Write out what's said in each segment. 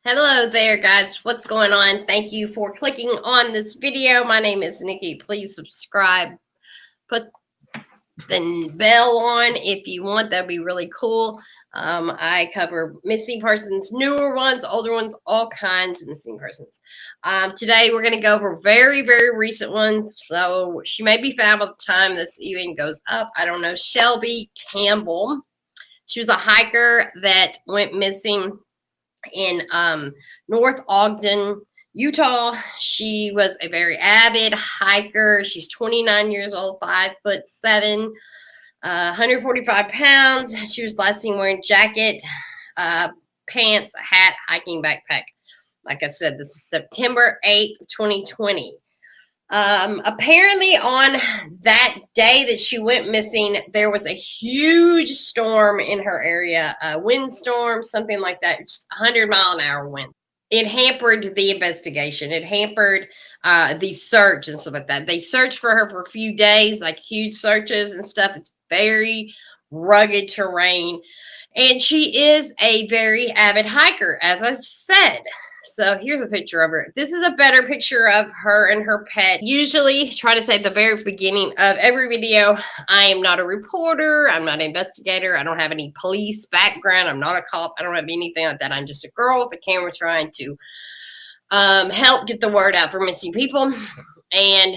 Hello there, guys. What's going on? Thank you for clicking on this video. My name is Nikki. Please subscribe. Put the bell on if you want. That'd be really cool. I cover missing persons, newer ones, older ones, all kinds of missing persons. Today, we're going to go over very, very recent ones. So she may be found by the time this even goes up. I don't know. Shelby Campbell. She was a hiker that went missing in North Ogden, Utah. She was a very avid hiker. She's 29 years old, 5'7", 145 pounds. She was last seen wearing jacket, pants, a hat, hiking backpack. Like I said, this was September 8th, 2020. Apparently on that day that she went missing, there was a huge storm in her area, a windstorm, something like that, just 100-mile-an-hour wind. It hampered the investigation. It hampered the search and stuff like that. They searched for her for a few days, like huge searches and stuff. It's very rugged terrain. And she is a very avid hiker, as I said. So here's a picture of her. This is a better picture of her and her pet. Usually try to say at the very beginning of every video, I am not a reporter. I'm not an investigator. I don't have any police background. I'm not a cop. I don't have anything like that. I'm just a girl with a camera trying to help get the word out for missing people and,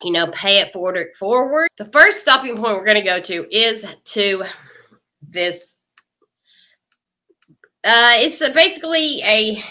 you know, pay it forward. The first stopping point we're going to go to is to this. It's basically a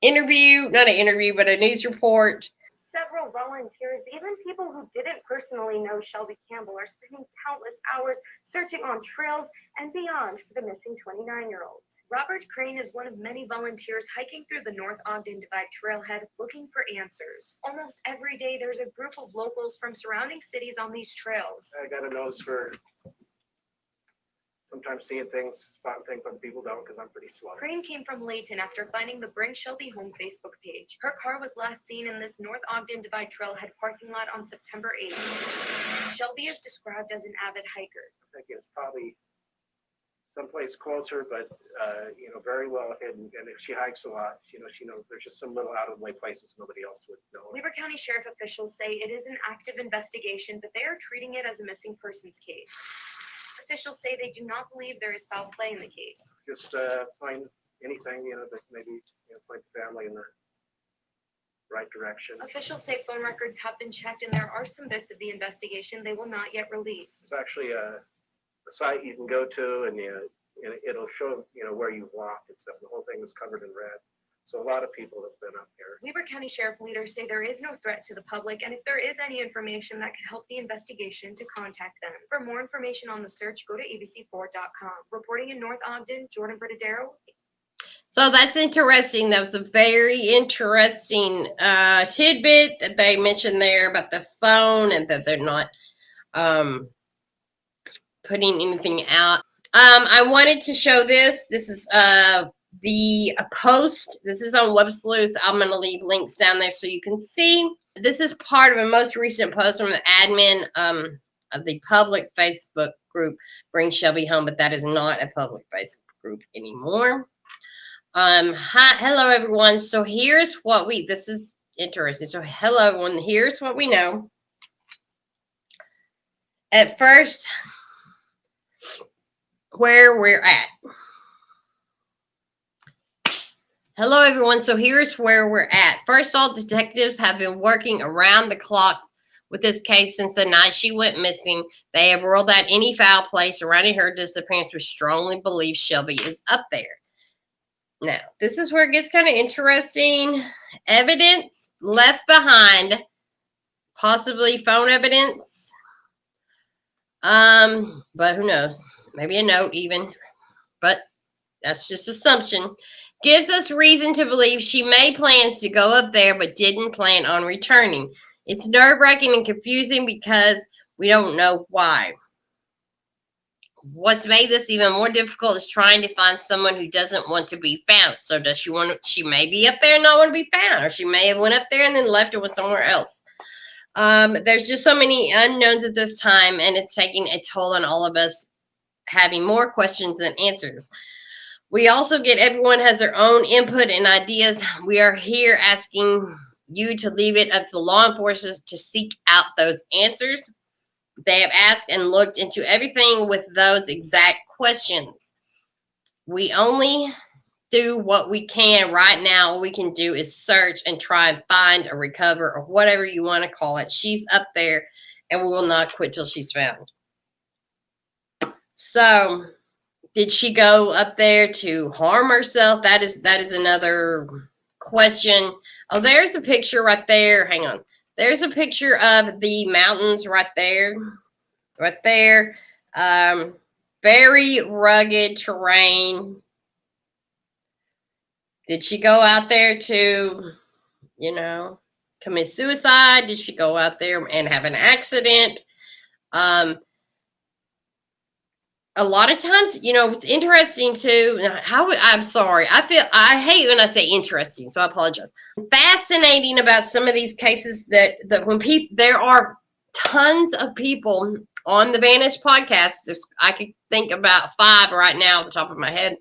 interview, not an interview, but a news report. Several volunteers, even people who didn't personally know Shelby Campbell, are spending countless hours searching on trails and beyond for the missing 29-year-old. Robert Crane is one of many volunteers hiking through the North Ogden Divide trailhead looking for answers. Almost every day, there's a group of locals from surrounding cities on these trails. I got a nose for sometimes seeing things, spotting things other people don't, because I'm pretty slow. Crane came from Layton after finding the Bring Shelby Home Facebook page. Her car was last seen in this North Ogden Divide trailhead parking lot on September 8th. Shelby is described as an avid hiker. I think it's probably someplace closer, but very well hidden. And if she hikes a lot, she knows there's just some little out of the way places nobody else would know. Weber County Sheriff officials say it is an active investigation, but they are treating it as a missing persons case. Officials say they do not believe there is foul play in the case. Just find anything, that maybe point the family in the right direction. Officials say phone records have been checked, and there are some bits of the investigation they will not yet release. It's actually a site you can go to, and it'll show where you walked and stuff. The whole thing is covered in red. So a lot of people have been up here. Weber County Sheriff leaders say there is no threat to the public, and if there is any information that could help the investigation, to contact them. For more information on the search, go to abc4.com. Reporting in North Ogden, Jordan Bernadero. So that's interesting. That was a very interesting tidbit that they mentioned there about the phone and that they're not putting anything out. I wanted to show this. This is the post. This is on Websluths. I'm going to leave links down there so you can see. This is part of a most recent post from the admin of the public Facebook group Bring Shelby Home, but that is not a public Facebook group anymore. Hello everyone. So here's what this is interesting. So hello everyone. Here's what we know. At first, where we're at. Hello, everyone. So here's where we're at. First, all detectives have been working around the clock with this case since the night she went missing. They have ruled out any foul play surrounding her disappearance. We strongly believe Shelby is up there. Now, this is where it gets kind of interesting. Evidence left behind, possibly phone evidence. But who knows? Maybe a note even. But that's just assumption. Gives us reason to believe she made plans to go up there but didn't plan on returning. It's nerve-wracking and confusing because we don't know why. What's made this even more difficult is trying to find someone who doesn't want to be found. So does she may be up there and not want to be found, or she may have went up there and then left and went somewhere else. There's just so many unknowns at this time, and it's taking a toll on all of us, having more questions than answers. We also get everyone has their own input and ideas. We are here asking you to leave it up to law enforcement to seek out those answers. They have asked and looked into everything with those exact questions. We only do what we can right now. All we can do is search and try and find or recover or whatever you want to call it. She's up there and we will not quit till she's found. So, did she go up there to harm herself? That is another question. Oh, there's a picture right there. Hang on. There's a picture of the mountains right there. Right there. Very rugged terrain. Did she go out there to, commit suicide? Did she go out there and have an accident? A lot of times, it's interesting too. I'm sorry. I hate when I say interesting, so I apologize. Fascinating about some of these cases that when there are tons of people on the Vanish podcast. I could think about 5 right now off the top of my head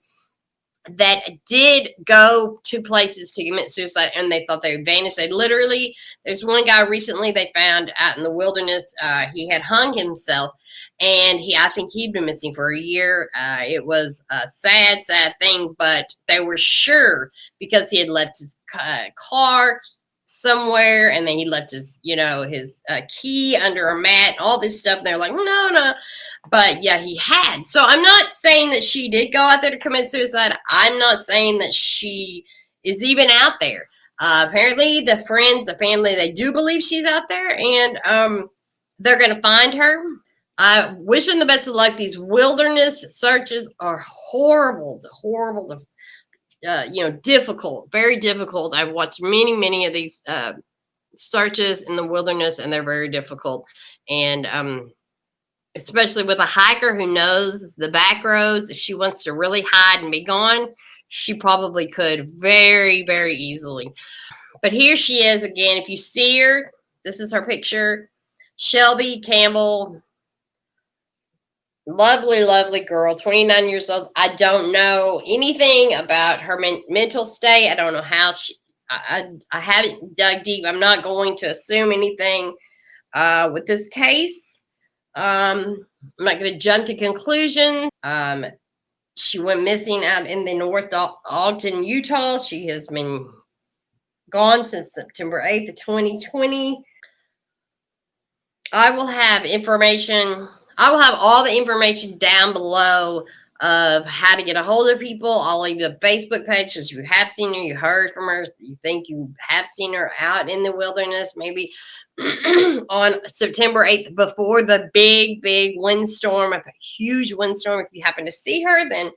that did go to places to commit suicide and they thought they would vanish. There's one guy recently they found out in the wilderness. He had hung himself. And I think he'd been missing for a year. It was a sad thing, but they were sure because he had left his car somewhere, and then he left his key under a mat, all this stuff. And they're like, no. But yeah, he had. So I'm not saying that she did go out there to commit suicide. I'm not saying that she is even out there. Apparently, the friends, the family, they do believe she's out there, and they're going to find her. I wish them the best of luck. These wilderness searches are horrible, difficult, very difficult. I've watched many of these searches in the wilderness, and they're very difficult. And especially with a hiker who knows the back roads, if she wants to really hide and be gone, she probably could very, very easily. But here she is again. If you see her, this is her picture. Shelby Campbell. Lovely girl, 29 years old. I don't know anything about her mental state. I don't know how I haven't dug deep. I'm not going to assume anything with this case. I'm not going to jump to conclusions. She went missing out in the North Ogden, Utah. She has been gone since September 8th of 2020. I will have all the information down below of how to get a hold of people. I'll leave a Facebook page because you have seen her, you heard from her, you think you have seen her out in the wilderness, maybe on September 8th before the big windstorm, a huge windstorm. If you happen to see her, then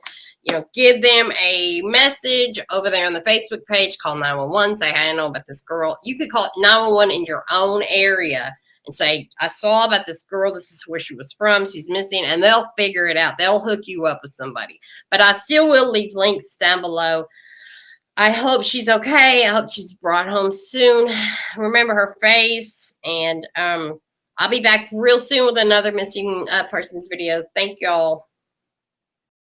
give them a message over there on the Facebook page. Call 911. Say, hey, I know about this girl. You could call 911 in your own area and say, I saw about this girl. This is where she was from. She's missing. And they'll figure it out. They'll hook you up with somebody. But I still will leave links down below. I hope she's okay. I hope she's brought home soon. Remember her face. And I'll be back real soon with another missing persons video. Thank y'all.